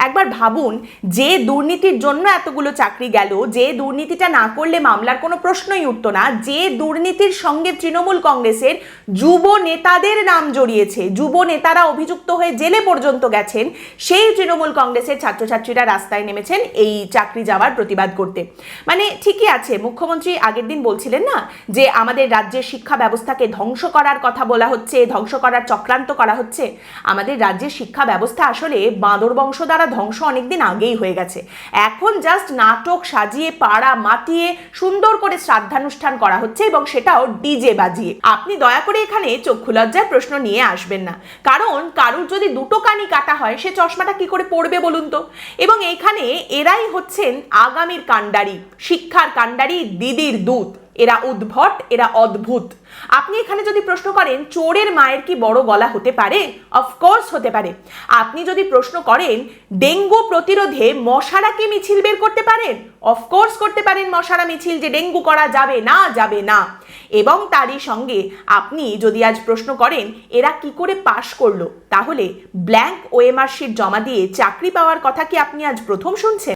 একবার ভাবুন, যে দুর্নীতির জন্য এতগুলো চাকরি গেল, যে দুর্নীতিটা না করলে মামলার কোনো প্রশ্নই উঠতো না, যে দুর্নীতির সঙ্গে তৃণমূল কংগ্রেসের যুব নেতাদের নাম জড়িয়েছে, যুব নেতারা অভিযুক্ত হয়ে জেলে পর্যন্ত গেছেন, সেই তৃণমূল কংগ্রেসের ছাত্রছাত্রীরা রাস্তায় নেমেছেন এই চাকরি যাওয়ার প্রতিবাদ করতে। মানে ঠিকই আছে, মুখ্যমন্ত্রী আগের দিন বলছিলেন না যে আমাদের রাজ্যের শিক্ষা ব্যবস্থাকে ধ্বংস করার কথা বলা হচ্ছে, ধ্বংস করার চক্রান্ত করা হচ্ছে। আমাদের রাজ্যের শিক্ষা ব্যবস্থা আসলে বাঁদর বংশ দ্বারা ধ্বংস অনেকদিন আগেই হয়ে গেছে। এখন জাস্ট নাটক সাজিয়ে পাড়া মাতিয়ে সুন্দর করে শ্রাদ্ধানুষ্ঠান করা হচ্ছে, এবং সেটাও ডিজে বাজিয়ে। আপনি দয়া করে এখানে চক্ষু লজ্জার প্রশ্ন নিয়ে আসবেন না, কারণ কারুর যদি দুটো কানই কাটা হয় সে চশমাটা কি করে পড়বে বলুন তো। এবং এখানে এরাই হচ্ছেন আগামীর কাণ্ডারি, শিক্ষার কাণ্ডারি, দিদির দূত। এরা উদ্ভট, এরা অদ্ভুত। আপনি এখানে যদি প্রশ্ন করেন চোরের মায়ের কি বড় গলা হতে পারে, অফকোর্স হতে পারে। আপনি যদি প্রশ্ন করেন ডেঙ্গু প্রতিরোধে মশারা কি মিছিল বের করতে পারেন, অফকোর্স করতে পারেন মশারা মিছিল, যে ডেঙ্গু করা যাবে না, যাবে না। এবং তারই সঙ্গে আপনি যদি আজ প্রশ্ন করেন এরা কি করে পাশ করলো, তাহলে ব্ল্যাঙ্ক ওএমআর শিট জমা দিয়ে চাকরি পাওয়ার কথা কি আপনি আজ প্রথম শুনছেন?